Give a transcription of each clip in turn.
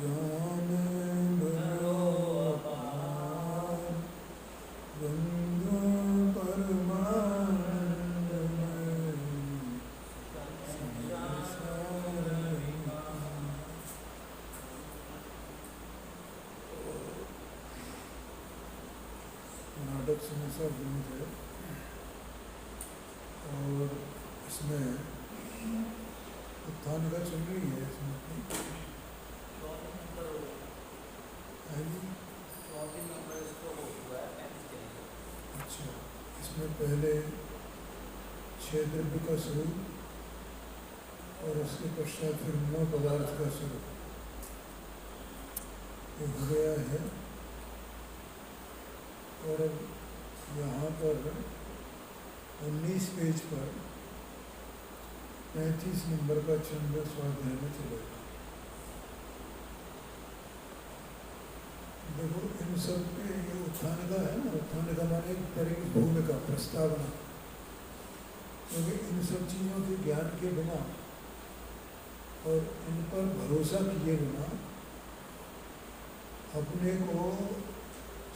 ज्ञान भरो अपार, गंगा परमानंदमय, नाटक समस्या ग्रंथ है और इसमें उत्थान का चल रही है। इसमें अच्छा, इसमें पहले 6 द्रव्य का स्वरूप और उसके पश्चात फिर 9 पदार्थ का स्वरूप ये हो गया है। और अब यहाँ पर 19 पेज पर 35 नंबर का छंद स्वाध्याय में चलेगा। देखो इन सब के ये उत्थान का है ना, उत्थान का माने एक तरह की भूमिका प्रस्तावना, क्योंकि इन सब चीज़ों के ज्ञान के बिना और इन पर भरोसा किए बिना अपने को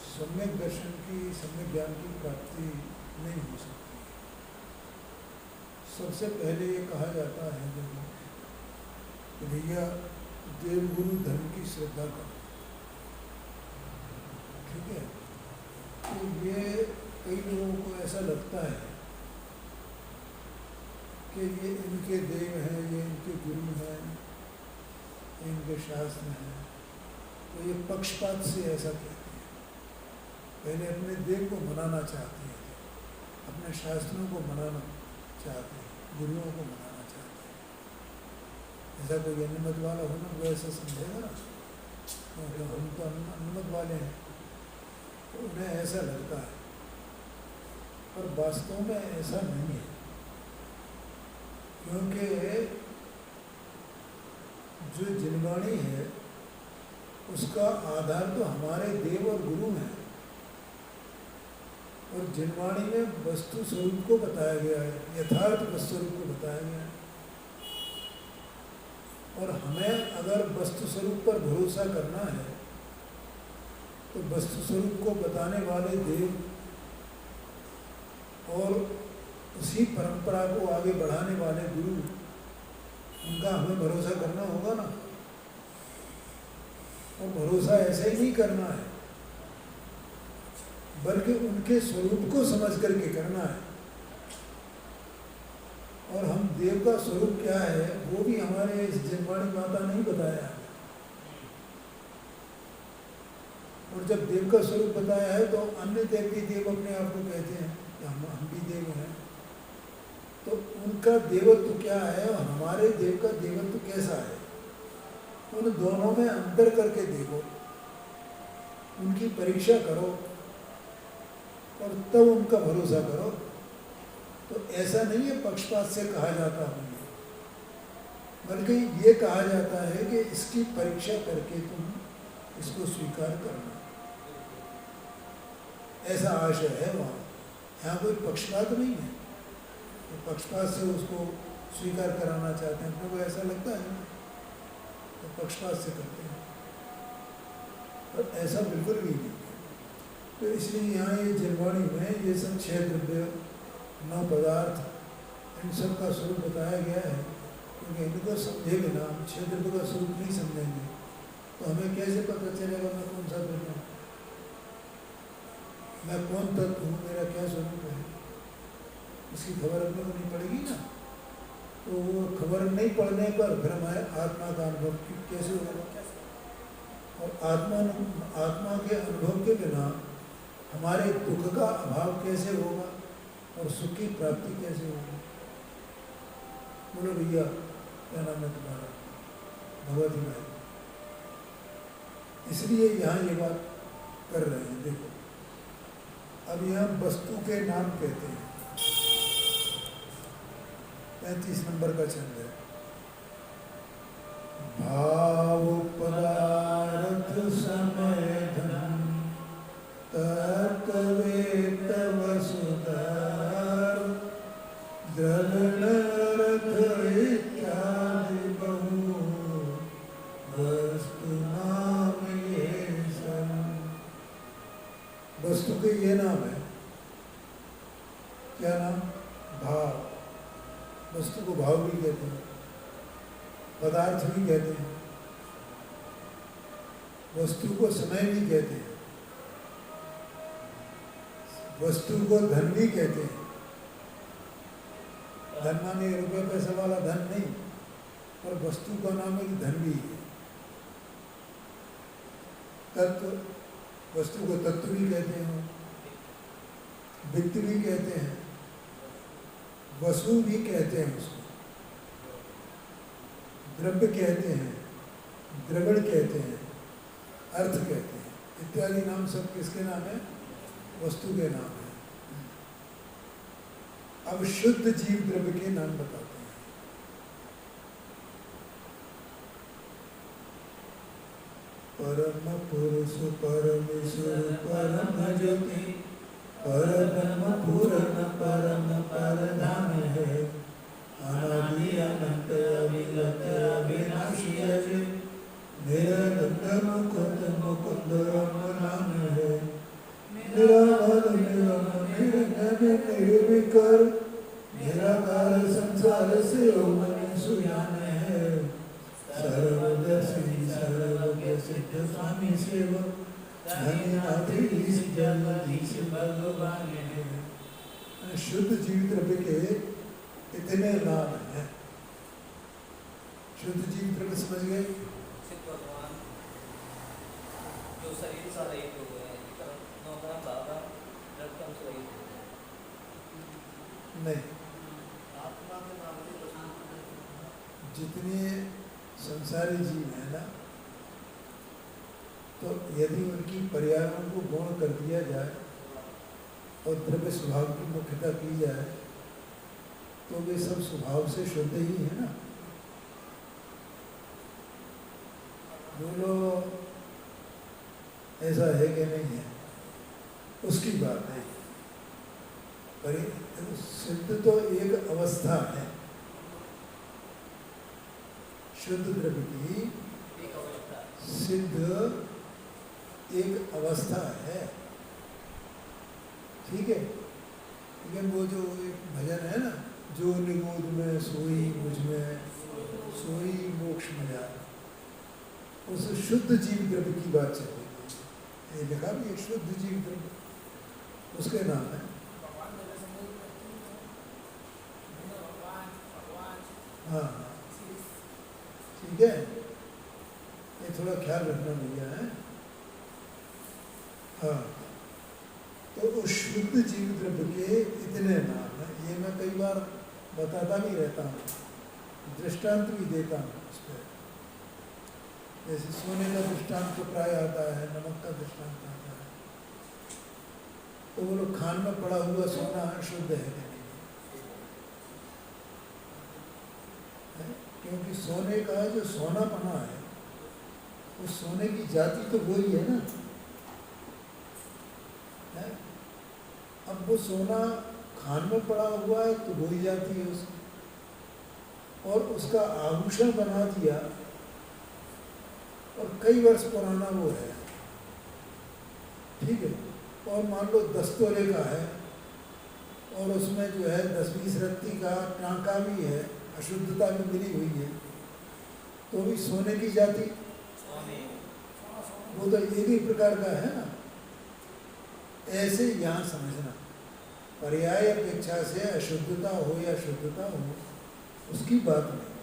सम्यक दर्शन की, सम्यक ज्ञान की प्राप्ति नहीं हो सकती। सबसे पहले ये कहा जाता है देखो कि भैया देवगुरु धर्म की श्रद्धा करो, ठीक है। तो ये कई लोगों को ऐसा लगता है कि ये इनके देव हैं, ये इनके गुरु हैं, इनके शास्त्र हैं, तो ये पक्षपात से ऐसा कहते हैं। पहले अपने देव को मनाना चाहते हैं, अपने शास्त्रों को मनाना चाहते हैं, गुरुओं को मनाना चाहते हैं। ऐसा कोई अन्नमत वाला हो ना, वो ऐसा समझेगा ना, क्योंकि हम तो अन्नमत वाले हैं, तो उन्हें ऐसा लगता है, पर वास्तव में ऐसा नहीं है। क्योंकि जो जिनवाणी है उसका आधार तो हमारे देव और गुरु हैं, और जिनवाणी में वस्तु स्वरूप को बताया गया है, यथार्थ वस्तु स्वरूप को बताया गया है। और हमें अगर वस्तु स्वरूप पर भरोसा करना है तो वस्तु स्वरूप को बताने वाले देव और उसी परंपरा को आगे बढ़ाने वाले गुरु, उनका हमें भरोसा करना होगा ना। और भरोसा ऐसे ही नहीं करना है, बल्कि उनके स्वरूप को समझ करके करना है। और हम देव का स्वरूप क्या है वो भी हमारे इस जिनवाणी माता नहीं बताया है। और जब देव का स्वरूप बताया है तो अन्य देव भी देव अपने आप को कहते हैं कि हम भी देव हैं। तो उनका देवत्व क्या है और हमारे देव का देवत्व कैसा है, उन दोनों में अंतर करके देखो, उनकी परीक्षा करो और तब उनका भरोसा करो। तो ऐसा नहीं है पक्षपात से कहा जाता होंगे, बल्कि ये कहा जाता है कि इसकी परीक्षा करके तुम इसको स्वीकार करना, ऐसा आशय है वहाँ। यहाँ कोई पक्षपात नहीं है, तो पक्षपात से उसको स्वीकार कराना चाहते हैं, अपने को ऐसा लगता है ना, तो पक्षपात से करते हैं, पर ऐसा बिल्कुल भी नहीं। तो इसलिए यहाँ ये जिनवाणी में ये सब 6 द्रव्य 9 पदार्थ इन सब का स्वरूप बताया गया है। क्योंकि इनको समझे बिना, हम 6 द्रव्य का स्वरूप नहीं समझेंगे तो हमें कैसे पता चलेगा मैं कौन सा द्रव्य हूँ, मैं कौन तत्व हूँ, मेरा क्या स्वरूप है, इसकी खबर अपने को नहीं पड़ेगी ना। तो वो खबर नहीं पड़ने पर फिर हमारे आत्मा का अनुभव कैसे होगा, और आत्मा के अनुभव के बिना हमारे दुख का अभाव कैसे होगा और सुख की प्राप्ति कैसे होगी। बोलो भैया क्या नाम है तुम्हारा? भगवती भाई। इसलिए यहाँ ये बात कर रहे हैं। देखो अब यहाँ वस्तु के नाम कहते हैं, 35 नंबर का छंद है। भाव पदार्थ समय धन तत्वेत वसुधर द्रवण रथ इत्यादि बहु वस्तु नाम ये सब। वस्तु के ये नाम है, क्या नाम? भाव। वस्तु को भाव भी कहते हैं, पदार्थ भी कहते हैं, वस्तु को समय भी कहते हैं, वस्तु को धन भी कहते हैं। धन माने रुपये पैसे वाला धन नहीं, और वस्तु का नाम है कि धन भी है। तत्व, वस्तु को तत्व भी कहते हैं, वित्त भी कहते हैं, वसु भी कहते हैं, उसको द्रव्य कहते हैं, द्रवण कहते हैं, अर्थ कहते हैं, इत्यादि नाम सब किसके नाम है? वस्तु के नाम है। अब शुद्ध जीव द्रव्य के नाम बताते हैं। परम पुरुष परमेश्वर परम ज्योति परब्रह्म पूर्ण परम परधाम है। अनादि अनंत अविरत अविनाशी अजय निरानंद मुकुंद मुकुंद नाम है। निरामद निरमण निरंजन निर्विकार निराकार संसार से ओमन सुयान है। सर्वदर्शी सर्वज्ञ सिद्ध स्वामी सेवक धन्यनाथीश जगदीश भगवान है। शुद्ध जीव द्रव्य के इतने नाम हैं। शुद्ध जीव द्रव्य समझ गए? भगवान जो शरीर सा रहित हो गए, नहीं, जितने संसारी जीव हैं ना, तो यदि उनकी पर्यायों को गौण कर दिया जाए और द्रव्य स्वभाव की मुख्यता की जाए तो वे सब स्वभाव से शुद्ध ही है ना। बोलो ऐसा है कि नहीं है, उसकी बात नहीं। पर सिद्ध तो एक अवस्था है, शुद्ध द्रव्य की सिद्ध एक अवस्था है, ठीक है। लेकिन वो जो एक भजन है ना, जो निगोद में सोई मुझ में सोई मोक्ष में जाए, उस शुद्ध जीव द्रव्य की बात चल रही है। ये लिखा भी है शुद्ध जीव द्रव्य, उसके नाम है। हाँ ठीक है, ये थोड़ा ख्याल रखना भैया है। हाँ, तो उस शुद्ध जीव द्रव्य के इतने नाम हैं। ये मैं कई बार बताता भी रहता हूँ, दृष्टांत भी देता हूँ उस पर। जैसे सोने का दृष्टांत तो प्राय आता है, नमक का दृष्टांत आता है। तो वो लोग खान में पड़ा हुआ सोना शुद्ध है, क्योंकि सोने का जो सोनापना है, उस सोने की जाति तो वही है ना। है? अब वो सोना खान में पड़ा हुआ है तो वही जाती है उसकी, और उसका आभूषण बना दिया और कई वर्ष पुराना वो है, ठीक है। और मान लो 10 तोले का है और उसमें जो है 10-20 रत्ती का टांका भी है, अशुद्धता भी मिली हुई है, तो भी सोने की जाति, वो तो एक ही प्रकार का है ना। ऐसे यहाँ समझना, पर्याय अपेक्षा से अशुद्धता हो या शुद्धता हो उसकी बात नहीं,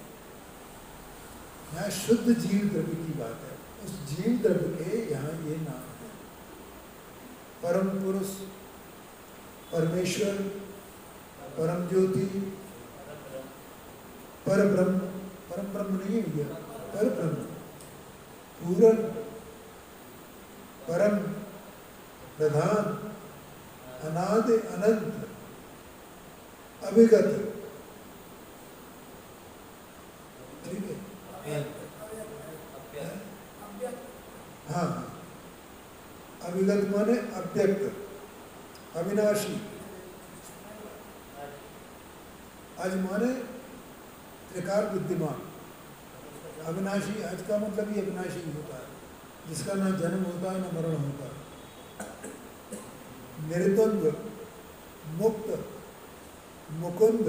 यहाँ शुद्ध जीव द्रव्य की बात है। उस जीव द्रव्य के यहाँ ये नाम है। परम पुरुष, परमेश्वर, परम ज्योति, पर ब्रह्म, परम ब्रह्म नहीं है भैया, पर ब्रह्म, पूर्ण, परम, प्रधान, अनादि अनंत, अविगत, ठीक है। हाँ, अविगत माने अव्यक्त, अविनाशी, आज माने त्रिकाल विद्यमान, अविनाशी, अज का मतलब ही अविनाशी होता है, जिसका ना जन्म होता है ना मरण होता है। निर्द्वंद्व, मुक्त, मुकुंद,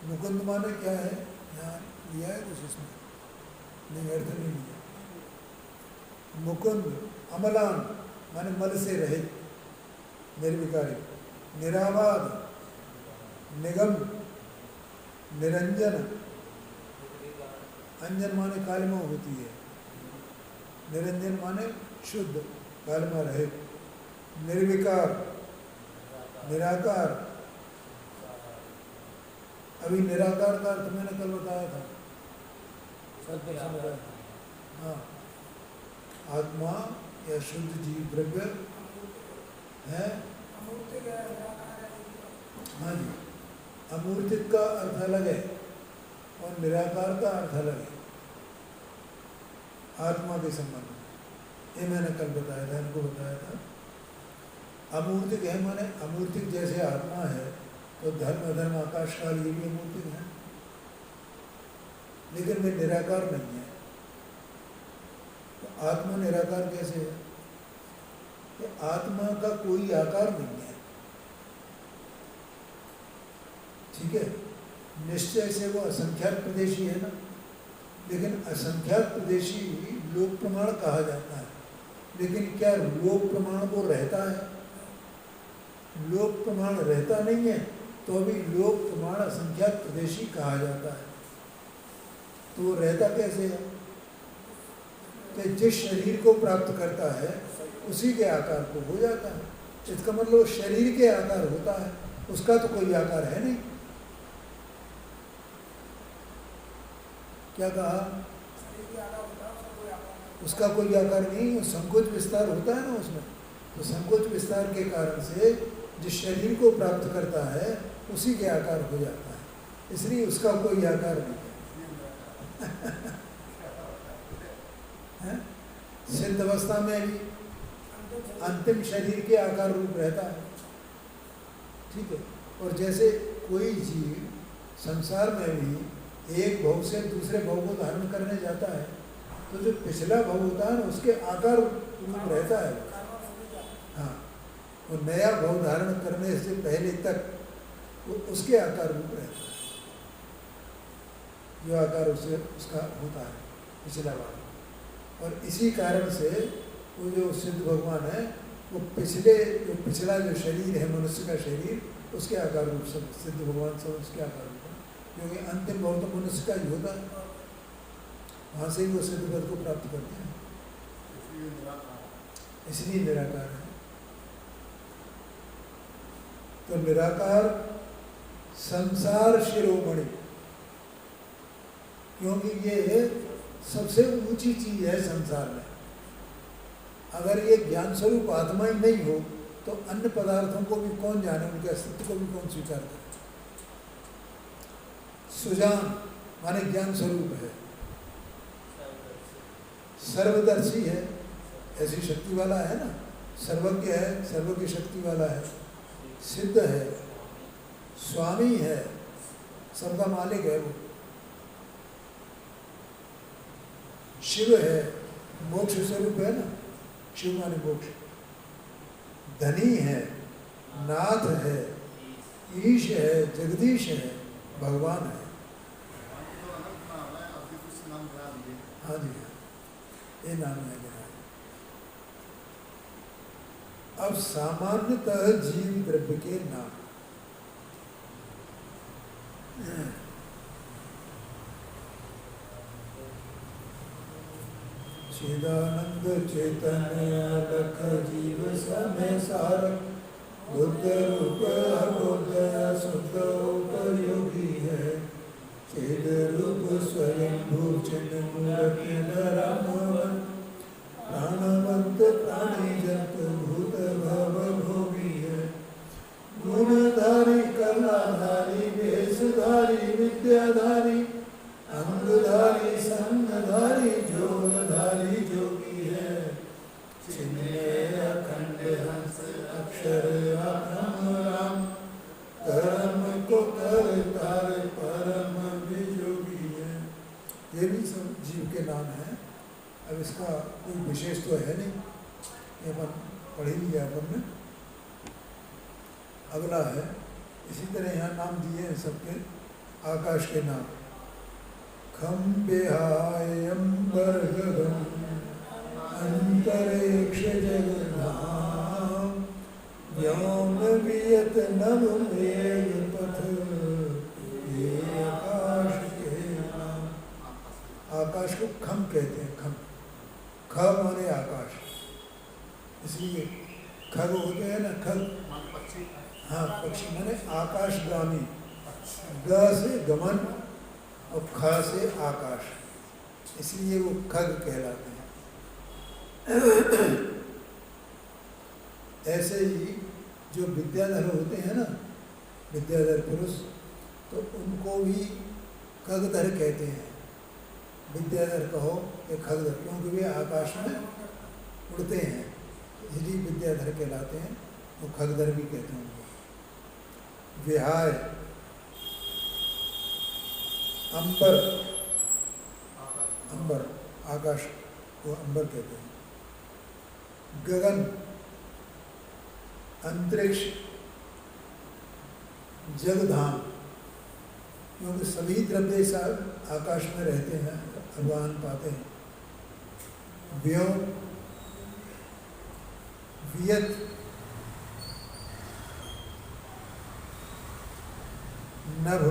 मुकुंद माने क्या है? यहाँ लिया है कुछ इसमें? नहीं, अर्थ नहीं लिया। मुकुंद, अमलान माने मल से रहित, निर्विकारी। निरावाद, निगम, निरंजन, अंजन माने कालिमा होती है, निरंजन माने शुद्ध, कालिमा रहित। निर्विकार, निराकार। अभी निराकार का अर्थ मैंने कल बताया था, हाँ, आत्मा या शुद्ध जीव द्रव्य है। हाँ जी, अमूर्तिक का अर्थ अलग है और निराकार का अर्थ अलग है आत्मा के संबंध में। ये मैंने कल बताया था, इनको बताया था। अमूर्तिक है माने अमूर्तिक जैसे आत्मा है, तो धर्म अधर्म आकाश काल ये भी अमूर्तिक है, लेकिन वे निराकार नहीं है। तो आत्मा निराकार कैसे है? तो आत्मा का कोई आकार नहीं है, ठीक है। निश्चय से वो असंख्यात प्रदेशी है ना, लेकिन असंख्यात प्रदेशी लोक प्रमाण कहा जाता है, लेकिन क्या लोक प्रमाण वो रहता है? लोक प्रमाण रहता नहीं है, तो अभी लोक प्रमाण असंख्यात प्रदेशी कहा जाता है। तो वो रहता कैसे है? कि जिस शरीर को प्राप्त करता है उसी के आकार को हो जाता है। इसका मतलब शरीर के आकार होता है, उसका तो कोई आकार है नहीं। क्या कहा? उसका कोई आकार नहीं, संकोच विस्तार होता है ना उसमें, तो संकोच विस्तार के कारण से जिस शरीर को प्राप्त करता है उसी के आकार हो जाता है, इसलिए उसका कोई आकार नहीं है। सिद्ध अवस्था में भी अंतिम शरीर के आकार रूप रहता है, ठीक है। और जैसे कोई जीव संसार में भी एक भव से दूसरे भव को धारण करने जाता है, तो जो पिछला भव होता है ना उसके आकार रूप रहता है। हाँ, वो नया भव धारण करने से पहले तक वो उसके आकार रूप रहता है, जो आकार उसे उसका होता है पिछला भाव। और इसी कारण से वो जो सिद्ध भगवान है वो पिछला जो शरीर है मनुष्य का शरीर, उसके आकार रूप से सिद्ध भगवान सब उसके आकार रूप है, क्योंकि अंतिम भाव तो मनुष्य का ही होता है, वहाँ से ही वो सिद्ध पद को प्राप्त करते हैं, इसलिए निराकार है। तो निराकार संसार शिरोमणि, क्योंकि ये सबसे ऊंची चीज है संसार में। अगर ये ज्ञान स्वरूप आत्मा ही नहीं हो तो अन्य पदार्थों को भी कौन जाने, उनके अस्तित्व को भी कौन स्वीकार करे। सुजान माने ज्ञान स्वरूप है, सर्वदर्शी है, ऐसी शक्ति वाला है ना, सर्वज्ञ है, सर्व की शक्ति वाला है, सिद्ध है, स्वामी है, सबका मालिक है वो, शिव है, मोक्ष स्वरूप है ना, शिव माने मोक्ष, धनी है, नाथ है, ईश है, जगदीश है, भगवान है। हाँ जी, ये नाम है। अब सामान्यतः जीव द्रव्य के नाम, चिदानंद चैतन्य अलख जीव समय सारक, बुद्ध रूप अबुद्ध शुद्ध उपयोगी है, चेद रूप स्वयं भूषण मूर्ति नरमवन, प्राणवंत प्राणी जंत भूत भव भोगी है, गुणधारी कलाधारी वेशधारी विद्याधारी, अंगधारी संगधारी जोगधारी जोगी है, चिन्मय अखंड हंस अक्षर अब्रह्म राम, कर्म को कर तार परम वियोगी है। ये भी अब इसका कोई विशेष तो है नहीं, ये अपन पढ़ ही लिया अपन ने। अगला है, इसी तरह यहाँ नाम दिए हैं सबके आकाश के नाम। खम बेहायंबर गगन अंतरिक्ष जगधाम व्योम वियत नभ मेघ पथ ये आकाश के नाम। आकाश को खम कहते हैं, खम, ख माने आकाश, इसलिए खग होते हैं ना, खग, हाँ पक्षी माने आकाशगामी, ग से गमन और ख से आकाश, इसलिए वो खग कहलाते हैं। ऐसे ही जो विद्याधर होते हैं ना, विद्याधर पुरुष, तो उनको भी खगधर कहते हैं। विद्याधर कहो या खगधर, क्योंकि वे आकाश में उड़ते हैं, इसलिए विद्याधर कहलाते हैं, वो खगधर भी कहते हैं उनको। विहाय, अंबर, अंबर आकाश को अंबर कहते हैं। गगन, अंतरिक्ष, जगधाम, क्योंकि सभी द्रव्य आकाश में रहते हैं, भगवान पाते हैं। व्योम, वियत, नभ,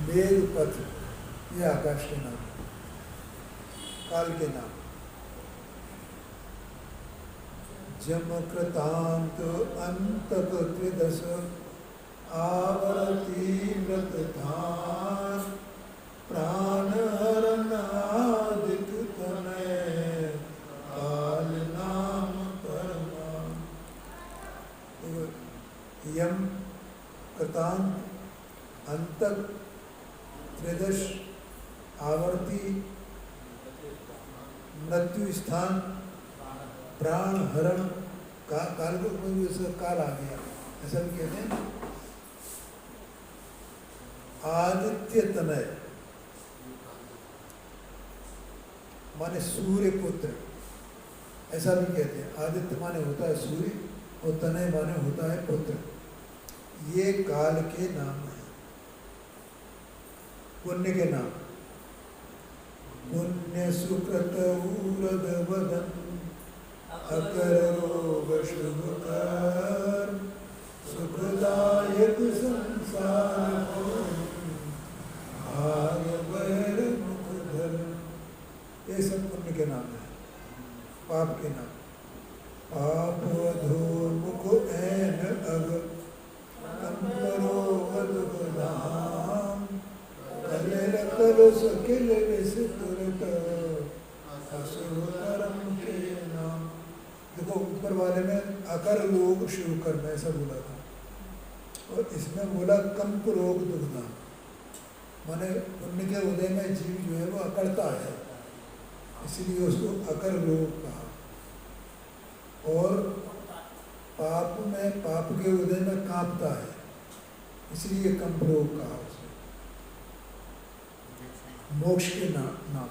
मेघ पथ, ये आकाश के नाम, काल के नाम। जम कृतांत अंतक त्रिदश आवर्ती व्रतधान प्राण हरण आदित तनय काल नाम परमान। यम, कृतांत, अंतक, त्रिदश, आवर्ती, मृत्यु स्थान, प्राण हरण, काल को कोई उसका काल आ गया, ऐसा भी कहते हैं। आदित्य तनय माने सूर्य पुत्र, ऐसा भी कहते हैं। आदित्य माने होता है सूर्य और तनय माने होता है पुत्र। ये काल के नाम है। पुण्य के नाम, पुण्य सुकृत उरद वदन अकर रोग शुभ कर सुखदायक संसार भाग्य बैर मुख धर। ये सब पुण्य के नाम है। पाप के नाम, पाप अधो मुख ऐन अग कंपरो अदुधाम कलेल कलुष किल विष तुरत असुर कर्म के नाम। देखो ऊपर वाले में अकर रोग शुरू करना ऐसा बोला था, और इसमें बोला कंप रोग दुखना, माने पुण्य के उदय में जीव जो है वो अकड़ता है, इसलिए उसको अकर रोग कहा। और पाप में, पाप के उदय में कांपता है, इसलिए कंप रोग कहा उसे। मोक्ष के नाम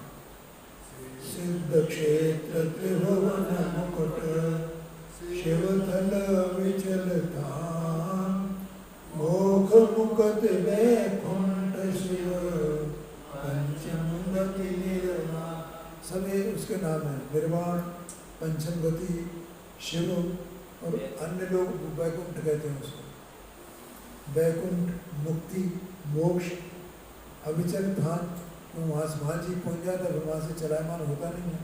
सिद्ध क्षेत्र त्रिभुवन मुकुट शिवथल विचल धाम मोख मुकत वैकुंठ शिव पंचम गति निर्वाण। सभी उसके नाम है। निर्वाण, पंचम गति, शिव, और अन्य लोग वैकुंठ कहते हैं उसको। वैकुंठ, मुक्ति, मोक्ष, अविचल धाम, तो वहाँ जी पहुँच जाता है, वहाँ से चलायमान होता नहीं है।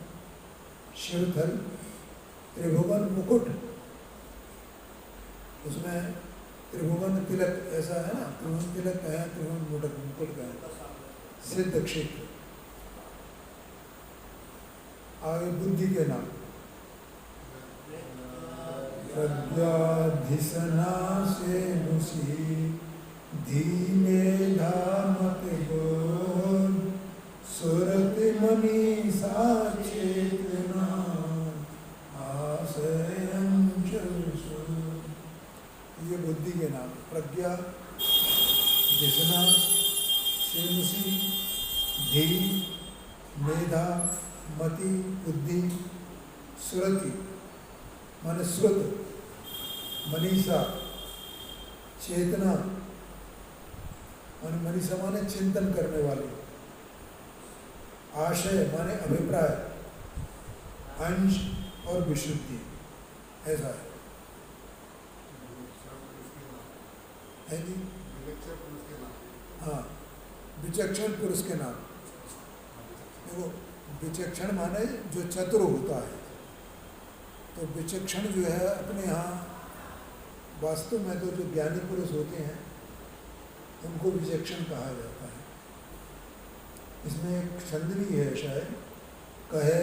शिवथल, त्रिभुवन मुकुट, उसमें त्रिभुवन तिलक ऐसा है ना, त्रिभुवन तिलक का है, त्रिभुवन मुकुट का है। सिद्ध क्षेत्र। आगे बुद्धि के नाम, प्रज्ञाधिसना से नुसी धीमे धामत बोध सुरति मनी साचेतना आश्रय अंचल। ये बुद्धि के नाम। प्रज्ञा, दिशना, सेनुसी, धी, मेधा, मति बुद्धि, सुरति माने श्रुत, मनीषा चेतना माने मनीषा माने चिंतन करने वाले, आशय माने अभिप्राय, अंश और विशुद्धि, ऐसा है जी। हाँ, विचक्षण पुरुष के नाम। देखो विचक्षण माने जो चतुर होता है, तो विचक्षण जो है अपने यहाँ वास्तव में तो जो ज्ञानी पुरुष होते हैं उनको विचक्षण कहा जाता है। इसमें एक छंद भी है शायद, कहे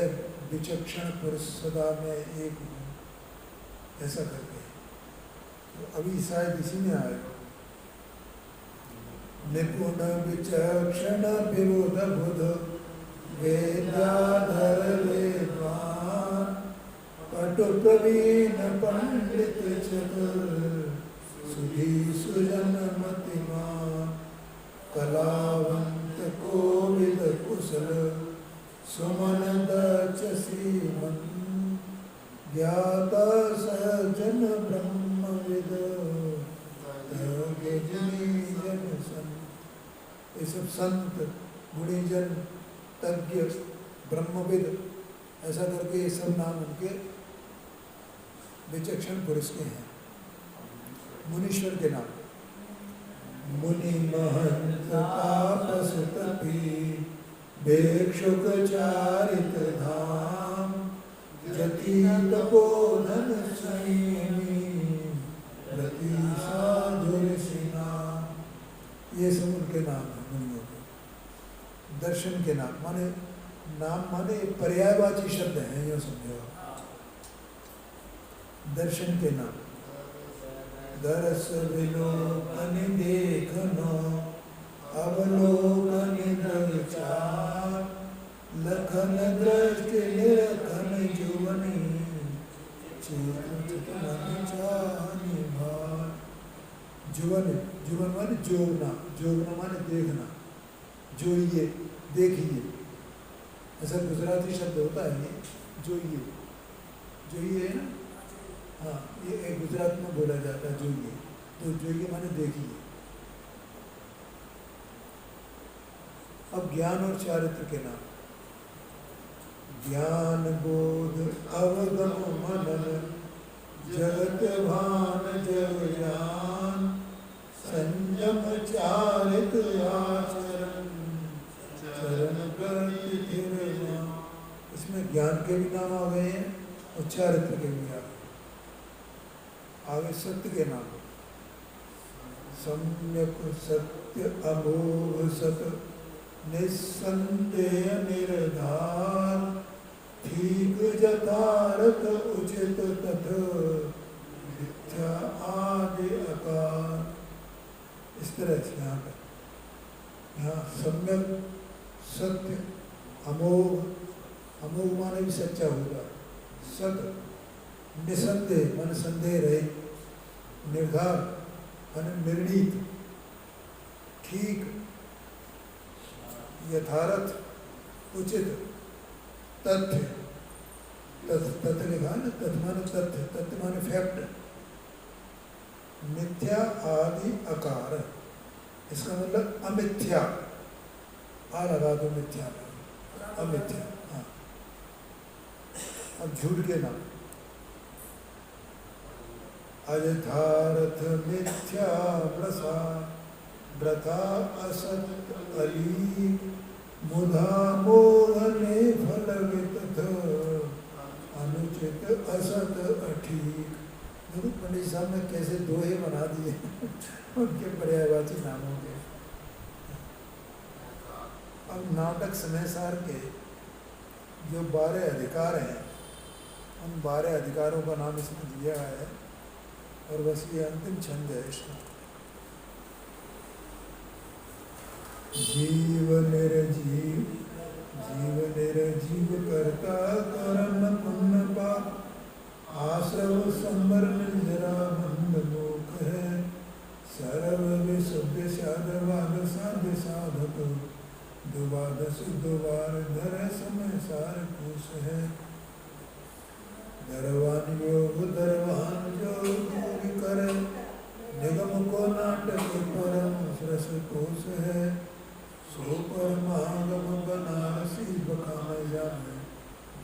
विचक्षण पुरुष सदा में एक हूँ, ऐसा करके, तो अभी शायद इसी में आएगा। निपुण विचक्षण विरोध बुध वेदाधर वेदवान पटु प्रवीण पंडित चतुर सुधी सुजन मतिमान कलावंत कोविद कुशल सुमन दक्ष श्रीमन ज्ञाता सजन ब्रह्मविद जन संत। ये सब संत गुणीजन तज्ञ ब्रह्मविद ऐसा करके ये सब नाम उनके विचक्षण पुरुष के हैं। मुनीश्वर के नाम मुनि महंत तापस तपी भिक्षुक चारित धाम जति तपोधन संयमी रति साधु ऋषिना, ये सब उनके नाम है मुनियों के। दर्शन के नाम माने, नाम माने पर्यायवाची शब्द हैं, यो समझो। दर्शन के नाम दरस विलोकन देखनो अवलोकन दर्चार लखन दृष्टि निरखन जुवनी जुवन, जुवन माने जोगना, जोगना माने देखना, जोइए देखिए, ऐसा गुजराती शब्द होता है ये, जोइए, जोइए है ना। हाँ, ये एक गुजरात में बोला जाता है जोइए, तो जोइए माने देखिए। अब ज्ञान और चारित्र के नाम ज्ञान बोध अवगम मनन जगत भान जग ज्ञान संयम चारित आचरण चरण प्रति धीरज। इसमें ज्ञान के भी नाम आ गए हैं और चारित्र के भी आगे सत्य के नाम सम्यक सत्य अमोघ सत निस्संदेह निर्धार ठीक यथार्थ उचित तथ मिथ्या आदि अकार। इस तरह से यहाँ सम्यक सत्य अमोघ, अमोघ माने भी सच्चा होगा, सत निसंदेह मन संदेह रहे, निर्धार मन निर्णीत, ठीक यथार्थ उचित तथ्य, तथ्य लिखा ना, तथ्य माने तथ्य, तथ्य माने फैक्ट, मिथ्या आदि अकार, इसका मतलब अमिथ्या, आ लगा दो मिथ्या, अमिथ्या। हाँ, अब झूठ के नाम अयथार्थ मिथ्या प्रसाद व्रता असत अली मुधा मोहने फल वितथ अनुचित असत अठीक। देखो पंडित साहब ने कैसे दोहे बना दिए उनके पर्यायवाची नामों के। अब नाटक समय सार के जो 12 अधिकार हैं, उन 12 अधिकारों का नाम इसमें दिया है और बस ये अंतिम छंद है इसका। जीव निर्जीव, जीव निर्जीव करता कर्म पुण्य पाप आश्रव संवर निर्जरा बंध लोक है सर्व विशुद्ध साधवाद साध्य साधक दुबाद शुद्धवार धर समय सार चार कोस है। दरवान योग दरवान जो दूर कर, निगम को नाटक परम रस कोस है। सो परमागम बनारसी बखान जान,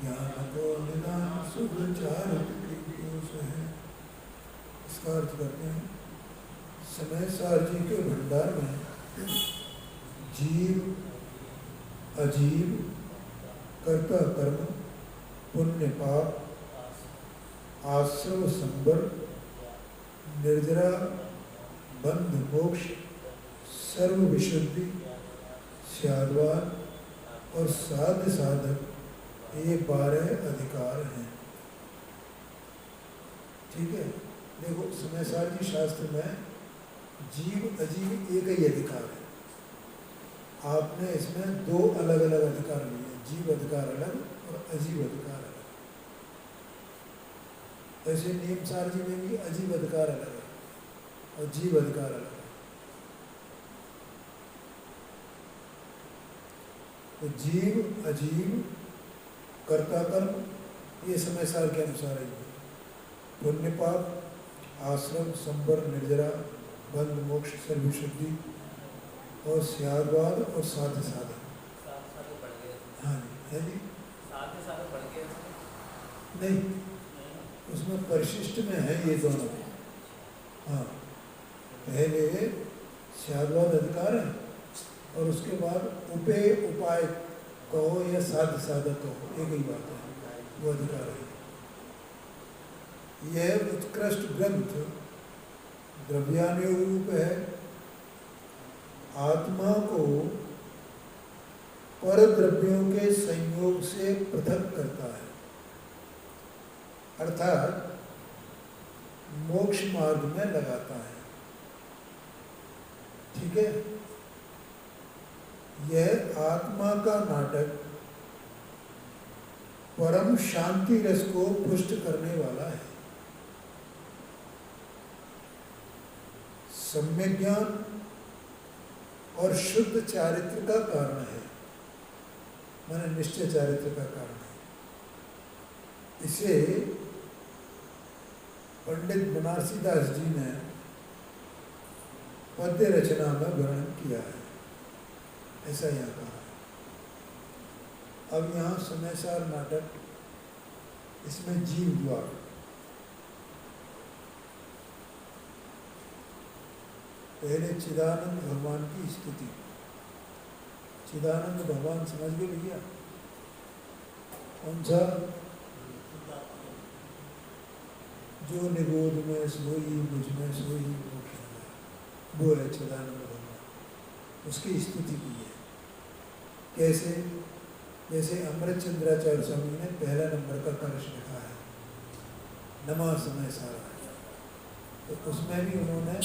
ज्ञान को निदान शुभ चारक की कोस है। इसका अर्थ करते हैं, समय सार जी के भंडार में जीव अजीव, कर्ता कर्म, पुण्य पाप, आश्रव संबर, निर्जरा, बंध मोक्ष, सर्व विशुद्धि, स्याद्वाद और साध्य साधक, ये 12 अधिकार हैं। ठीक है, देखो समय सार जी शास्त्र में जीव अजीव एक ही अधिकार है। आपने इसमें 2 अलग अलग अधिकार लिए, जीव अधिकार अलग और अजीव अधिकार अलग। ऐसे नियम सार जी में भी अजीव अधिकार अलग है और जीव अधिकार अलग है। तो जीव अजीव, कर्ता कर्म, ये समय सार के अनुसार ही है। पुण्य पाप, आश्रम संबर, निर्जरा, बंध मोक्ष, सर्वशुद्धि और स्याद्वाद और साध्य साधन। हाँ जी, है जी। नहीं, उसमें परिशिष्ट में है ये दोनों। हाँ, पहले स्याद्वाद अधिकार है और उसके बाद उपेय उपाय कहो या साध्य साधक कहो, एक ही बात है, वो अधिकार है। यह उत्कृष्ट ग्रंथ द्रव्यानुयोग रूप है। आत्मा को पर द्रव्यों के संयोग से पृथक करता है, अर्थात मोक्ष मार्ग में लगाता है। ठीक है, यह आत्मा का नाटक परम शांति रस को पुष्ट करने वाला है। सम्यक ज्ञान और शुद्ध चारित्र का कारण है, माने निश्चय चारित्र का कारण है। इसे पंडित बनारसी दास जी ने पद्य रचना में वर्णन किया है, ऐसा यहाँ कहा है। अब यहाँ समय सार नाटक, इसमें जीव द्वार, पहले चिदानंद भगवान की स्तुति। चिदानंद भगवान समझ गए भैया? कौन सा? जो निगोद में सोई मुझ में सोई वो है चिदानंद भगवान, उसकी स्तुति की है। कैसे? जैसे अमृत चंद्राचार्य स्वामी ने पहला नंबर का कलश लिखा है, नमा समय सारा, तो उसमें भी उन्होंने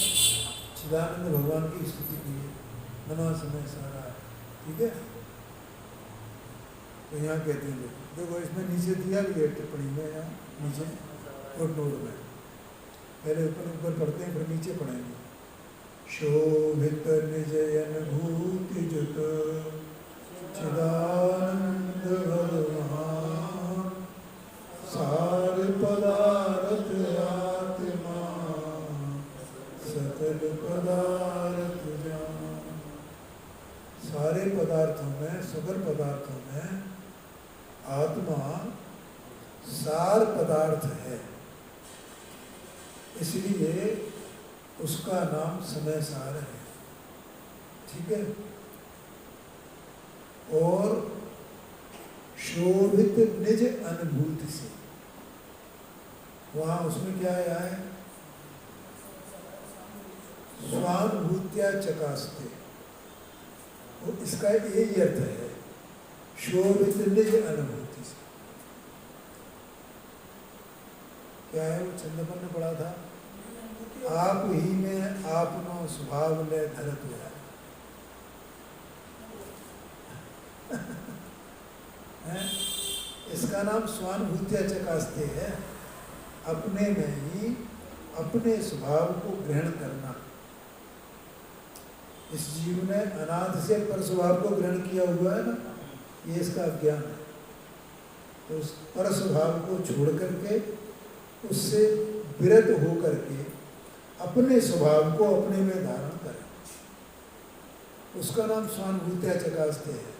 चिदानंद भगवान की स्तुति की है, नमा समय सारा। ठीक है, तो यहाँ कहते हैं देखो इसमें नीचे दिया भी है टिप्पणी में, यहाँ नीचे फुटनोट में, पहले ऊपर पढ़ते हैं फिर नीचे पढ़ेंगे। शोभित निज अनुभूति जुत चिदानंद भगवान, सार पदार्थ आत्मा सकल पदार्थ जान। सारे पदार्थों में, सकल पदार्थों में आत्मा सार पदार्थ है, इसलिए उसका नाम समय सार है। ठीक है, और शोभित निज अनुभूति से, वहां उसमें क्या आया है? स्वानुभूत्या चकास्ते, वो इसका यही अर्थ है, शोभित निज अनुभूति से। क्या है वो चंद्रपन ने पढ़ा था? आप ही में आपनो स्वभाव ले धरत हुआ है। इसका नाम स्वानुभूत्या चकास्ते है, अपने में ही अपने स्वभाव को ग्रहण करना। इस जीव ने अनादि से पर स्वभाव को ग्रहण किया हुआ है ना, ये इसका अज्ञान है। उस पर स्वभाव को छोड़ करके उससे विरत हो करके अपने स्वभाव को अपने में धारण करें। उसका नाम स्वानुभूत्या चकास्ते है,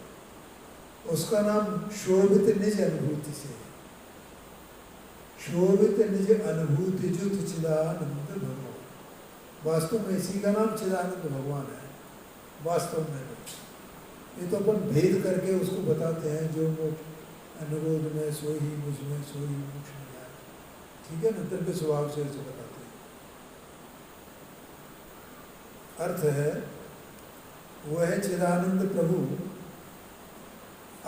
उसका नाम शोभित निज अनुभूति से है। शोभित निज अनुभूति जुत चिदानंद भगवान, वास्तव में इसी का नाम चिदानंद भगवान है। वास्तव में ये तो अपन भेद करके उसको बताते हैं, जो मोक्ष अनुरोध में सोई ही मुझ में सोई मोक्ष में जाए, ठीक है ना, द्रव्य स्वभाव से इसे बताते हैं। अर्थ है वह चिदानंद प्रभु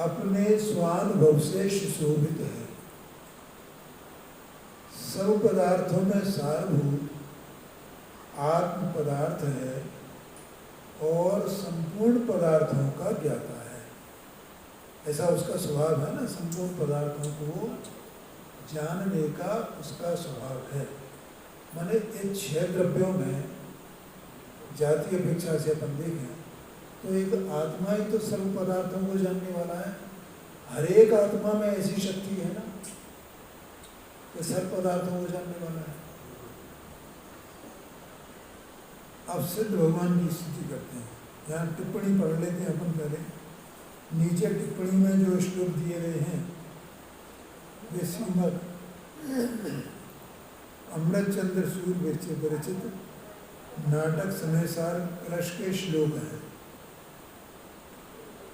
अपने स्वानुभव से सुशोभित है, सब पदार्थों में सारभूत आत्म पदार्थ है और संपूर्ण पदार्थों का ज्ञाता है। ऐसा उसका स्वभाव है ना, संपूर्ण पदार्थों को जानने का उसका स्वभाव है। माने इन 6 द्रव्यों में जाति अपेक्षा से अपन देखें तो एक आत्मा ही तो सर्व पदार्थों को जानने वाला है। हर एक आत्मा में ऐसी शक्ति है ना कि सर्व पदार्थों को जानने वाला है। अब सिद्ध भगवान की स्तुति करते हैं। यहाँ टिप्पणी पढ़ लेते हैं अपन पहले। नीचे टिप्पणी में जो श्लोक दिए गए हैं वे श्रीमद् अमृतचंद्र सूर्य विरचित नाटक समयसार कलश के श्लोक हैं।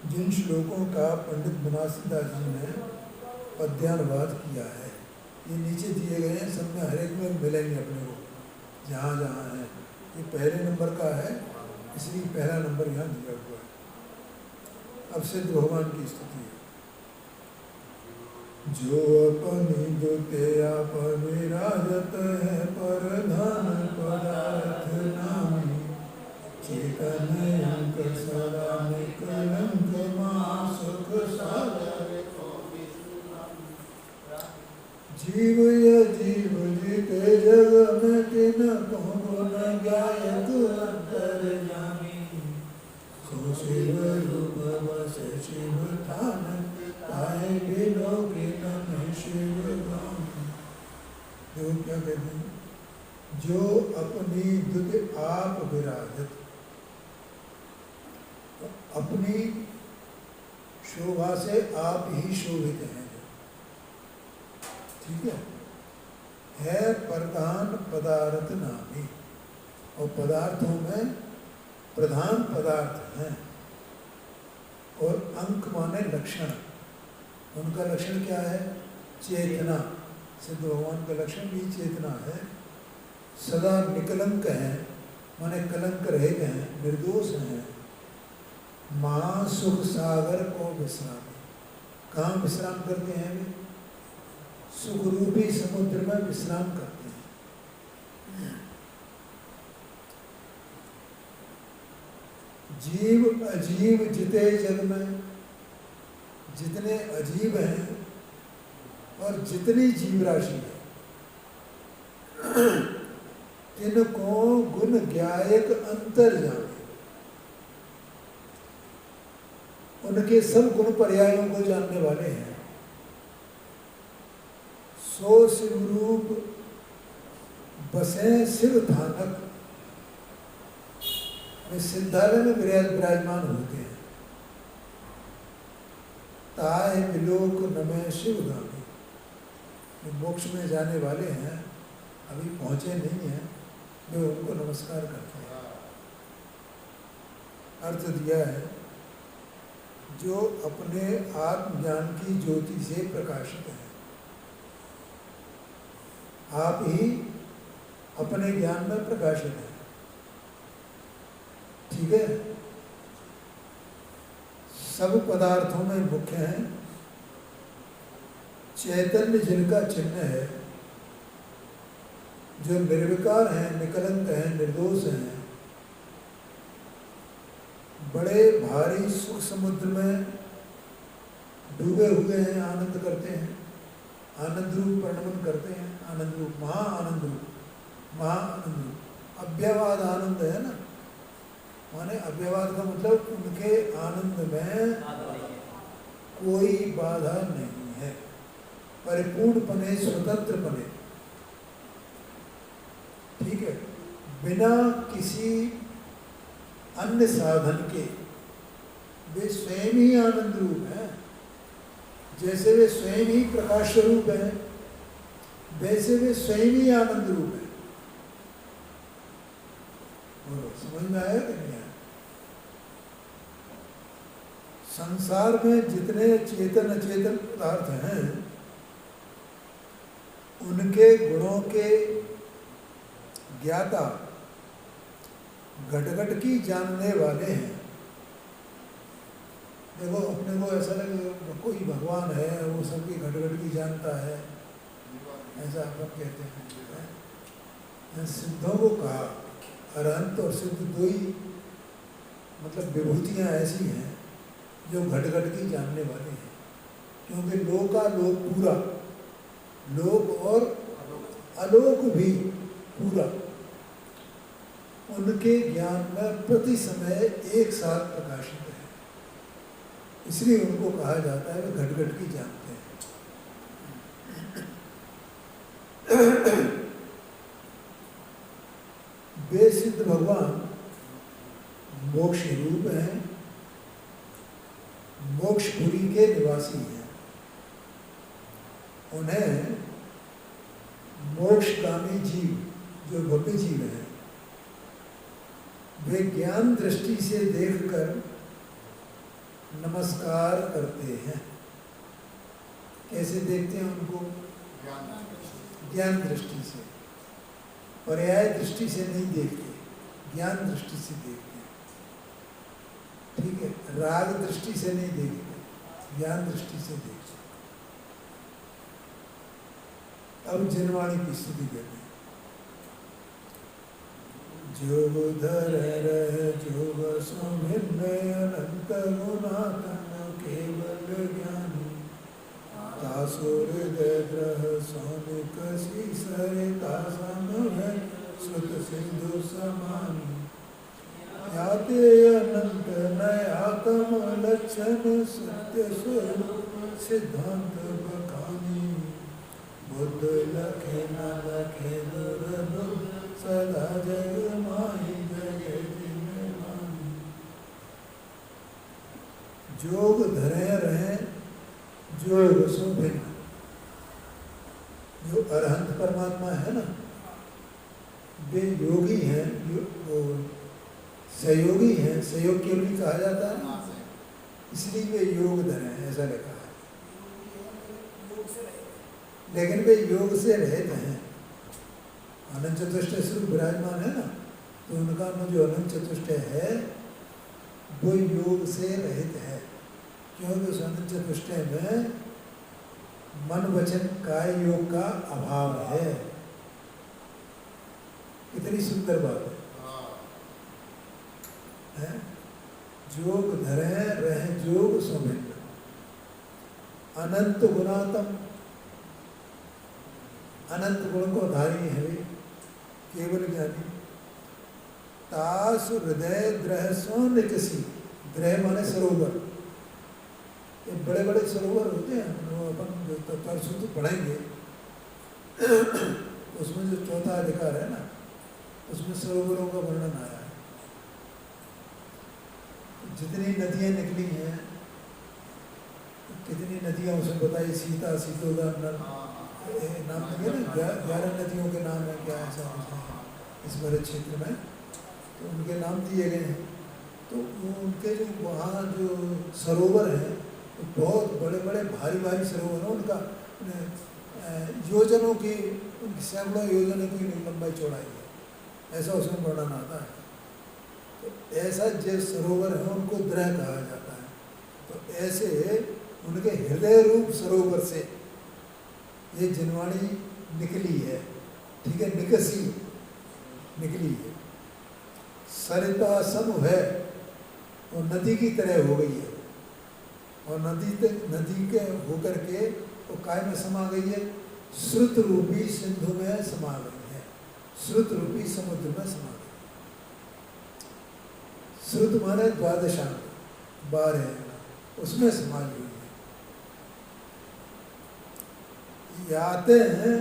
जिन श्लोकों का पंडित बनारसीदास जी ने पद्यानुवाद किया है, ये नीचे दिए गए हैं। सब में हर एक में मिलेंगे अपने को, जहाँ जहाँ है। ये पहले नंबर का है, इसलिए पहला नंबर यहाँ दिया हुआ है। अब सिद्ध भगवान की स्तुति है। जो अपनी दुते आप विराजत है, पर धन पदार्थ नामी, चेतन अंक सदा निकलंक मां सुख सागर। जीव या जीव जीते जग में तिन को गुण गायक अंतर्यामी, सो शिव रूप बस शिव थान, ताए बिनो किन में शिव गाम। जो क्या कहते हैं, जो अपनी दुत आप विराजत, अपनी शोभा से आप ही शोभित हैं, ठीक है प्रधान पदार्थ नामी, और पदार्थों में प्रधान पदार्थ हैं। और अंक माने लक्षण, उनका लक्षण क्या है? चेतना। सिद्ध भगवान का लक्षण भी चेतना है। सदा निकलंक हैं, माने कलंक रहित हैं, निर्दोष हैं। महा सुख सागर को विश्राम, कहाँ विश्राम करते हैं वे? सुख रूपी समुद्र में विश्राम करते हैं। जीव अजीब जिते जग में, जितने अजीब हैं और जितनी जीव राशि है, तिनको गुण ज्ञायक अंतर जाने, उनके सब गुण पर्यायों को जानने वाले हैं। सो शिव रूप बसे शिव थानक, वे सिद्धालय में विराजमान होते हैं। ताय विलोक नमः शिव गामी, वे मोक्ष में जाने वाले हैं, अभी पहुंचे नहीं हैं, वे उनको नमस्कार करते हैं। अर्थ दिया है, जो अपने आत्मज्ञान की ज्योति से प्रकाशित है। आप ही अपने ज्ञान में प्रकाशित है, ठीक है। सब पदार्थों में मुख्य है, चैतन्य जिनका चिन्ह है, जो निर्विकार हैं, निकलंक हैं, निर्दोष हैं, बड़े भारी सुख समुद्र में डूबे हुए हैं, आनंद करते हैं, आनंद रूप परिणमन करते हैं, आनंद रूप, महाआनंद रूप, महाआनंद रूप। अव्यवाद आनंद है ना, माने अव्यवाद का मतलब उनके आनंद में कोई बाधा नहीं है, परिपूर्णपने स्वतंत्रपने, ठीक है, बिना किसी अन्य साधन के वे स्वयं ही आनंद रूप हैं। जैसे वे स्वयं ही प्रकाश स्वरूप हैं, वैसे वे स्वयं ही आनंद रूप हैं। बोलो, समझ में आया कि नहीं आया? संसार में जितने चेतन अचेतन पदार्थ हैं, उनके गुणों के ज्ञाता घट-घट की जानने वाले हैं। देखो, अपने को ऐसा लगे कोई भगवान है, वो सबकी घट-घट की जानता है, ऐसा अपन कहते हैं। सिद्धों को कहा, अरहंत और सिद्ध दो ही मतलब विभूतियाँ ऐसी हैं जो घट-घट की जानने वाले हैं। क्योंकि लोक का लोक पूरा, लोक और अलोक भी पूरा, उनके ज्ञान में प्रति समय एक साथ प्रकाशित है। इसलिए उनको कहा जाता है वे घट-घट की जानते हैं। वे सिद्ध भगवान मोक्ष रूप हैं, मोक्षपुरी के निवासी हैं। उन्हें मोक्षगामी जीव जो भव्य जीव हैं, वे ज्ञान दृष्टि से देखकर नमस्कार करते हैं। कैसे देखते हैं उनको? ज्ञान दृष्टि से। पर्याय दृष्टि से नहीं देखते, ज्ञान दृष्टि से देखते हैं। ठीक है, राग दृष्टि से नहीं देखते, ज्ञान दृष्टि से देखते। अब जिनवाणी की स्थिति कहते हैं। जोगधर रह जोग सुमिरनय अनंत गुणात्म केवल ज्ञानी, तासुर ग्रह सोनिक सरिता समभय श्रुत सिंधु समानी, याते अनंत नयातम लक्षण सत्य स्वरूप सिद्धांत बखानी, बुद्ध लखे न लखे दुर्बुद्ध सदा जग माही जगत में मानी। जोग धरे रहे जोग सो भिन्न। जो अरहंत परमात्मा है ना, वे योगी हैं, सहयोगी हैं, सहयोग के लिए कहा जाता है, इसलिए वे योग धरे हैं, ऐसा लिखा है। लेकिन वे योग से रहित हैं। अनंत चतुष्टय स्वरूप विराजमान है ना, तो उनका जो अनंत चतुष्टय है वो योग से रहित है। क्योंकि उस अनंत चतुष्टय में मन वचन काय योग का अभाव है। कितनी सुंदर बात है? जोग धरे रहे जोग सौभिन्न, अनंत गुणातम, अनंत गुण को धारी है वे, केवल ज्ञानी। तासु हृदय द्रह सोनिकसी, द्रह माने सरोवर। ये बड़े बड़े सरोवर होते हैं, वो अपन जो परसों तो पढ़ेंगे उसमें जो चौथा अधिकार है ना, उसमें सरोवरों का वर्णन आया है। जितनी नदियाँ निकली हैं, कितनी नदियाँ उसमें बताई, सीता, सीतोदा, नल, नाम है ना, 11 नदियों के नाम है, क्या ऐसा इस बड़े क्षेत्र में, तो उनके नाम दिए गए हैं। तो उनके जो वहाँ जो सरोवर हैं, तो बहुत बड़े बड़े भारी भारी सरोवर हैं। उनका योजनों की, उनकी सैकड़ों योजनों की लंबाई चौड़ाई है, ऐसा उसमें वर्णन आता है। तो ऐसा जो सरोवर है उनको द्रह कहा जाता है। तो ऐसे उनके हृदय रूप सरोवर से ये जिनवाणी निकली है, ठीक है, निकसी निकली है। सरिता सम है, और नदी की तरह हो गई है, और नदी के होकर के वो काय में समा गई है, श्रुत रूपी सिंधु में समा गई है, श्रुत रूपी समुद्र में समा गई। श्रुत माने द्वादशांग, 12, उसमें समा गई है। याते हैं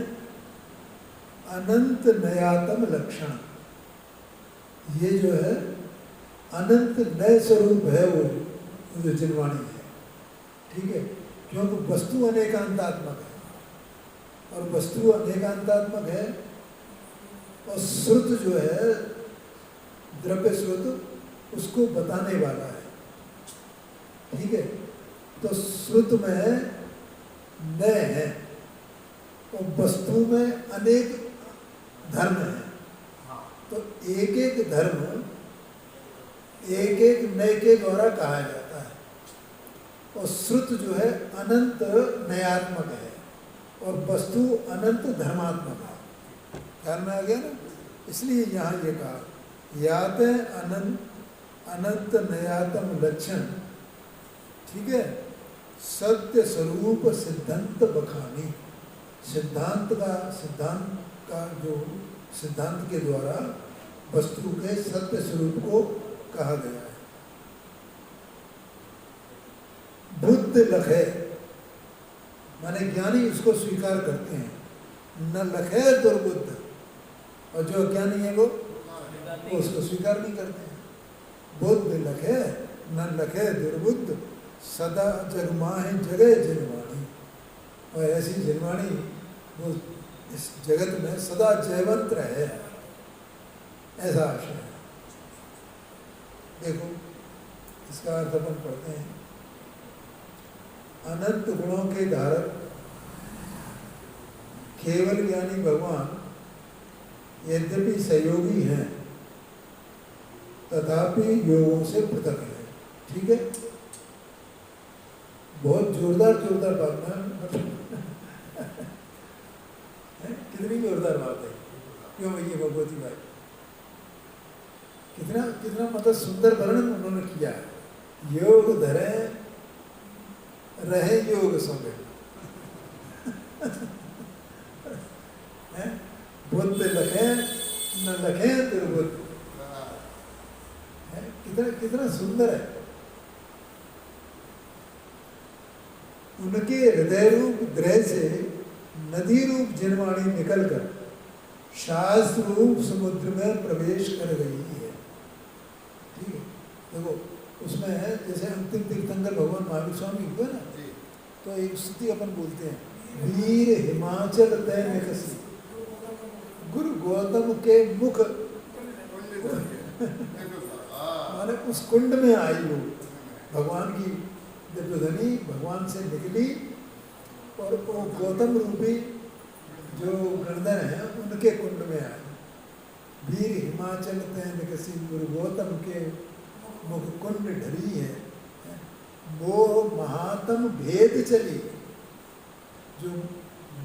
अनंत नयातम लक्षण। ये जो है अनंत नए स्वरूप है वो जो जिनवाणी है, ठीक है, क्योंकि वस्तु अनेकांतात्मक है और वस्तु अनेकांतात्मक है और श्रुत जो है द्रव्य श्रुत उसको बताने वाला है, ठीक है। तो श्रुत में नए है और वस्तु में अनेक धर्म है। तो एक एक धर्म एक एक नए के द्वारा कहा जाता है और श्रुत जो है अनंत नयात्मक है और वस्तु अनंत धर्मात्मक है। ख्याल में आ गया ना? इसलिए यहाँ ये कहा यात अनंत नयातम लक्षण, ठीक है। सत्य स्वरूप सिद्धांत बखानी, सिद्धांत का जो सिद्धांत के द्वारा वस्तु के सत्य स्वरूप को कहा गया है। बुद्ध लखे माने ज्ञानी उसको स्वीकार करते हैं, न लखे दुर्बुद्ध, और जो अज्ञानी है वो उसको स्वीकार नहीं करते हैं। बुद्ध लखे न लखे दुर्बुद्ध, सदा जगमाहे जगह जिनवाणी, और ऐसी जिनवाणी वो इस जगत में सदा जयवंत रहे, ऐसा आशय है। देखो इसका अर्थ अपन पढ़ते हैं। अनंत गुणों के धारक केवल ज्ञानी भगवान यद्यपि सहयोगी हैं तथापि योगों से पृथक है, ठीक है। बहुत जोरदार बात है कितनी जोरदार बात है, क्यों भैया भगवती भाई, कितना मतलब सुंदर वर्णन उन्होंने किया है। योग धरे रहे योग संगे बुद्ध लखे न लखे दुर्बुद्ध, कितना सुंदर है। उनके हृदय रूप ग्रह से नदी रूप जिनवाणी निकलकर शास्त्र रूप समुद्र में प्रवेश कर गई है, ठीक है। देखो उसमें है जैसे अंतिम तीर्थंकर भगवान महावीर स्वामी हुए ना, तो एक स्तुति अपन बोलते हैं, वीर हिमाचल तय निकसी, गुरु गौतम के मुख माने उस कुंड में आई वो भगवान की दिव्यध्वनि भगवान से निकली और वो गौतम रूपी जो गणधर हैं उनके कुंड में आए। वीर हिमाचल तय निकसी, गुरु गौतम के मुख कुंड ढली है। मोह महातम भेद चली, जो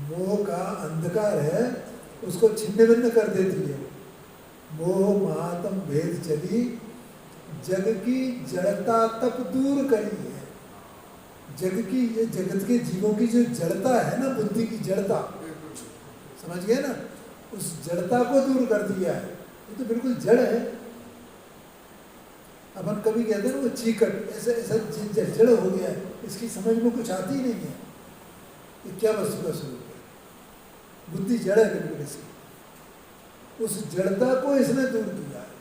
मोह का अंधकार है उसको छिन्न भिन्न कर देती है। मोह महातम भेद चली, जग की जड़ता तप दूर करी है। जग की, ये जगत के जीवों की जो जड़ता है ना, बुद्धि की जड़ता, समझ गए ना, उस जड़ता को दूर कर दिया है। ये तो बिल्कुल जड़ है। अपन कभी कहते हैं ना वो चीकट, ऐसा जड़ हो गया है, इसकी समझ में कुछ आती ही नहीं है। ये क्या वस्तु का स्वरूप है? बुद्धि जड़ है बिल्कुल इसकी। उस जड़ता को इसने दूर किया है।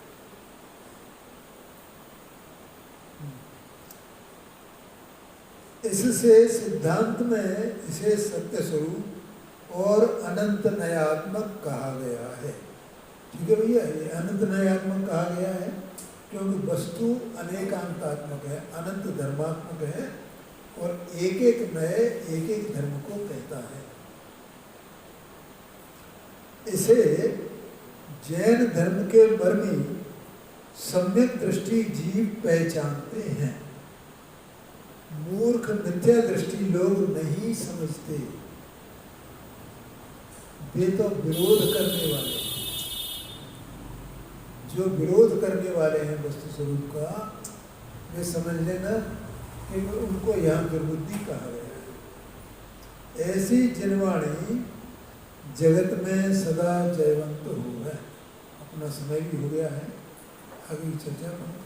इससे सिद्धांत में इसे सत्य स्वरूप और अनंत नयात्मक कहा गया है, ठीक है भैया। ये अनंत नयात्मक कहा गया है क्योंकि वस्तु अनेकांतात्मक है, अनंत धर्मात्मक है और एक एक नए एक एक धर्म को कहता है। इसे जैन धर्म के मर्मी सम्यक दृष्टि जीव पहचानते हैं, मूर्ख मिथ्या दृष्टि लोग नहीं समझते। वे तो विरोध करने वाले हैं, जो विरोध करने वाले हैं वस्तु स्वरूप का, वे समझ लेना कि उनको यहाँ दुर्बुद्धि कहा गया है। ऐसी जिनवाणी जगत में सदा जयवंत हो है। अपना समय भी हो गया है, आगे की चर्चा करें।